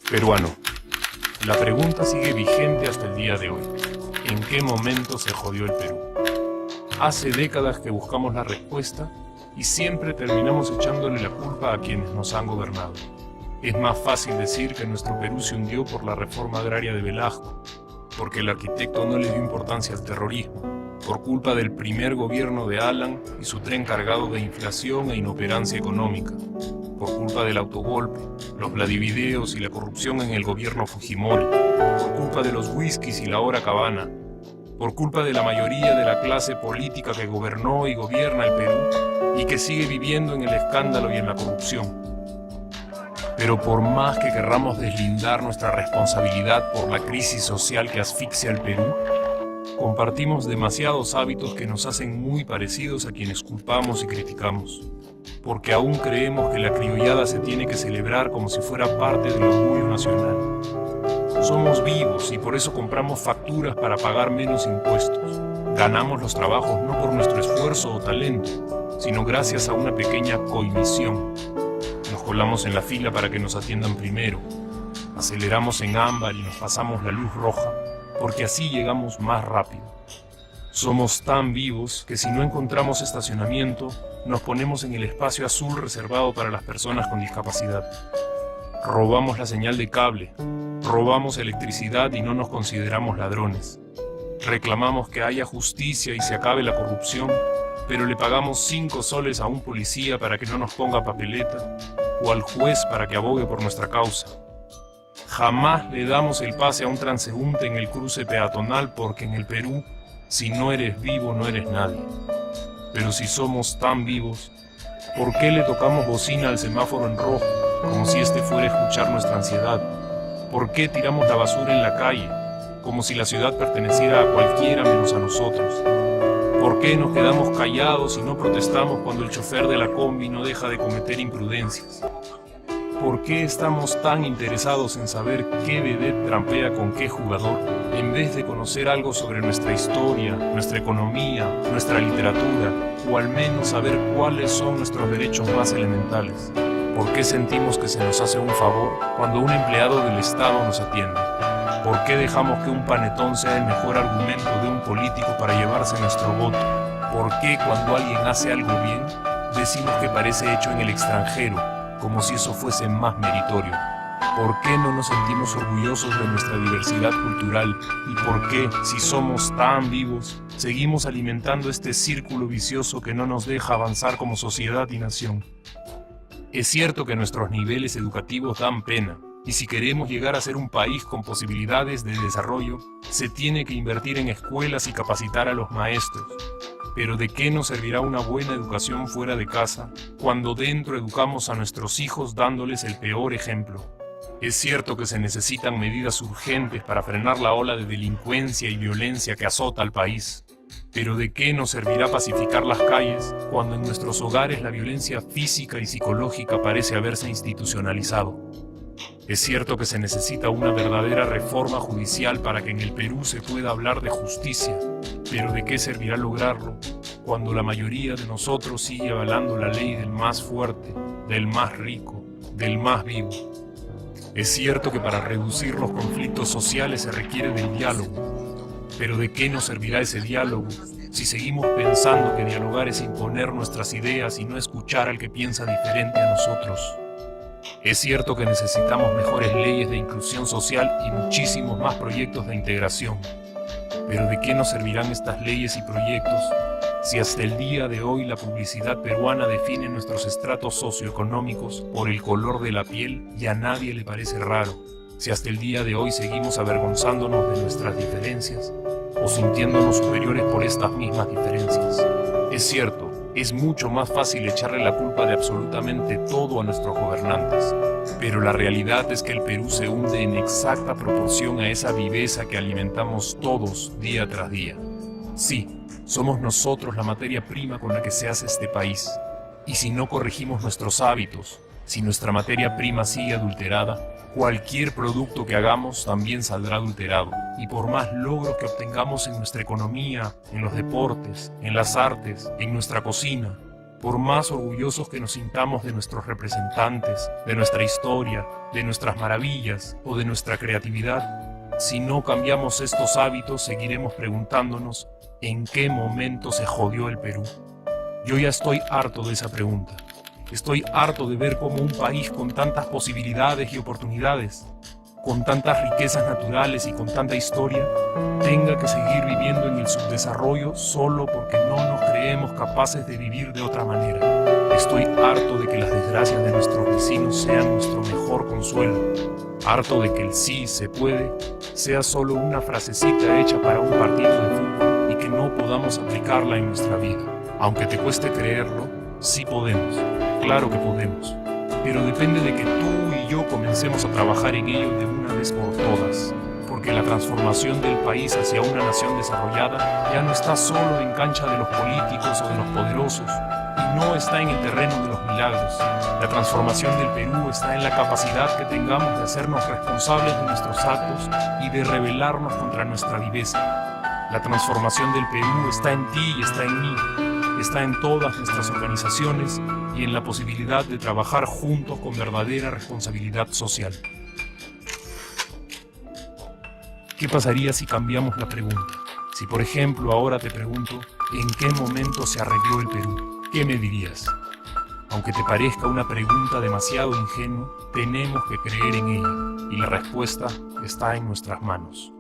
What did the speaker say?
Peruano. La pregunta sigue vigente hasta el día de hoy. ¿En qué momento se jodió el Perú? Hace décadas que buscamos la respuesta y siempre terminamos echándole la culpa a quienes nos han gobernado. Es más fácil decir que nuestro Perú se hundió por la reforma agraria de Velasco, porque el arquitecto no le dio importancia al terrorismo, por culpa del primer gobierno de Alan y su tren cargado de inflación e inoperancia económica, por culpa del autogolpe, los Vladivideos y la corrupción en el gobierno Fujimori, por culpa de los whiskies y la hora cabana, por culpa de la mayoría de la clase política que gobernó y gobierna el Perú y que sigue viviendo en el escándalo y en la corrupción. Pero por más que querramos deslindar nuestra responsabilidad por la crisis social que asfixia al Perú, compartimos demasiados hábitos que nos hacen muy parecidos a quienes culpamos y criticamos, porque aún creemos que la criollada se tiene que celebrar como si fuera parte del orgullo nacional. Somos vivos y por eso compramos facturas para pagar menos impuestos. Ganamos los trabajos no por nuestro esfuerzo o talento, sino gracias a una pequeña coimisión. Nos colamos en la fila para que nos atiendan primero. Aceleramos en ámbar y nos pasamos la luz roja, porque así llegamos más rápido. Somos tan vivos que si no encontramos estacionamiento, nos ponemos en el espacio azul reservado para las personas con discapacidad. Robamos la señal de cable, robamos electricidad y no nos consideramos ladrones. Reclamamos que haya justicia y se acabe la corrupción, pero le pagamos 5 soles a un policía para que no nos ponga papeleta o al juez para que abogue por nuestra causa. Jamás le damos el pase a un transeúnte en el cruce peatonal porque en el Perú, si no eres vivo, no eres nadie. Pero si somos tan vivos, ¿por qué le tocamos bocina al semáforo en rojo, como si este fuera a escuchar nuestra ansiedad? ¿Por qué tiramos la basura en la calle, como si la ciudad perteneciera a cualquiera menos a nosotros? ¿Por qué nos quedamos callados y no protestamos cuando el chofer de la combi no deja de cometer imprudencias? ¿Por qué estamos tan interesados en saber qué vedette trampea con qué jugador, en vez de conocer algo sobre nuestra historia, nuestra economía, nuestra literatura, o al menos saber cuáles son nuestros derechos más elementales? ¿Por qué sentimos que se nos hace un favor cuando un empleado del Estado nos atiende? ¿Por qué dejamos que un panetón sea el mejor argumento de un político para llevarse nuestro voto? ¿Por qué cuando alguien hace algo bien, decimos que parece hecho en el extranjero, como si eso fuese más meritorio? ¿Por qué no nos sentimos orgullosos de nuestra diversidad cultural? ¿Y por qué, si somos tan vivos, seguimos alimentando este círculo vicioso que no nos deja avanzar como sociedad y nación? Es cierto que nuestros niveles educativos dan pena, y si queremos llegar a ser un país con posibilidades de desarrollo, se tiene que invertir en escuelas y capacitar a los maestros. Pero ¿de qué nos servirá una buena educación fuera de casa cuando dentro educamos a nuestros hijos dándoles el peor ejemplo? Es cierto que se necesitan medidas urgentes para frenar la ola de delincuencia y violencia que azota al país. Pero ¿de qué nos servirá pacificar las calles cuando en nuestros hogares la violencia física y psicológica parece haberse institucionalizado? Es cierto que se necesita una verdadera reforma judicial para que en el Perú se pueda hablar de justicia, pero ¿de qué servirá lograrlo cuando la mayoría de nosotros sigue avalando la ley del más fuerte, del más rico, del más vivo? Es cierto que para reducir los conflictos sociales se requiere del diálogo, pero ¿de qué nos servirá ese diálogo si seguimos pensando que dialogar es imponer nuestras ideas y no escuchar al que piensa diferente a nosotros? Es cierto que necesitamos mejores leyes de inclusión social y muchísimos más proyectos de integración. Pero ¿de qué nos servirán estas leyes y proyectos si hasta el día de hoy la publicidad peruana define nuestros estratos socioeconómicos por el color de la piel y a nadie le parece raro? Si hasta el día de hoy seguimos avergonzándonos de nuestras diferencias o sintiéndonos superiores por estas mismas diferencias. Es cierto, es mucho más fácil echarle la culpa de absolutamente todo a nuestros gobernantes, pero la realidad es que el Perú se hunde en exacta proporción a esa viveza que alimentamos todos día tras día. Sí, somos nosotros la materia prima con la que se hace este país, y si no corregimos nuestros hábitos, si nuestra materia prima sigue adulterada, cualquier producto que hagamos también saldrá adulterado, y por más logros que obtengamos en nuestra economía, en los deportes, en las artes, en nuestra cocina, Por más orgullosos que nos sintamos de nuestros representantes, de nuestra historia, de nuestras maravillas o de nuestra creatividad, si no cambiamos estos hábitos, seguiremos preguntándonos ¿en qué momento se jodió el Perú? Yo ya estoy harto de esa pregunta. Estoy harto de ver cómo un país con tantas posibilidades y oportunidades, con tantas riquezas naturales y con tanta historia, tenga que seguir viviendo en el subdesarrollo solo porque no nos creemos capaces de vivir de otra manera. Estoy harto de que las desgracias de nuestros vecinos sean nuestro mejor consuelo. Harto de que el sí se puede sea solo una frasecita hecha para un partido de fútbol y que no podamos aplicarla en nuestra vida. Aunque te cueste creerlo, sí podemos. Claro que podemos. Pero depende de que tú y yo comencemos a trabajar en ello de una vez por todas, porque la transformación del país hacia una nación desarrollada ya no está solo en cancha de los políticos o de los poderosos, y no está en el terreno de los milagros. La transformación del Perú está en la capacidad que tengamos de hacernos responsables de nuestros actos y de rebelarnos contra nuestra viveza. La transformación del Perú está en ti y está en mí. Está en todas nuestras organizaciones y en la posibilidad de trabajar juntos con verdadera responsabilidad social. ¿Qué pasaría si cambiamos la pregunta? Si por ejemplo ahora te pregunto, ¿en qué momento se arregló el Perú? ¿Qué me dirías? Aunque te parezca una pregunta demasiado ingenua, tenemos que creer en ella y la respuesta está en nuestras manos.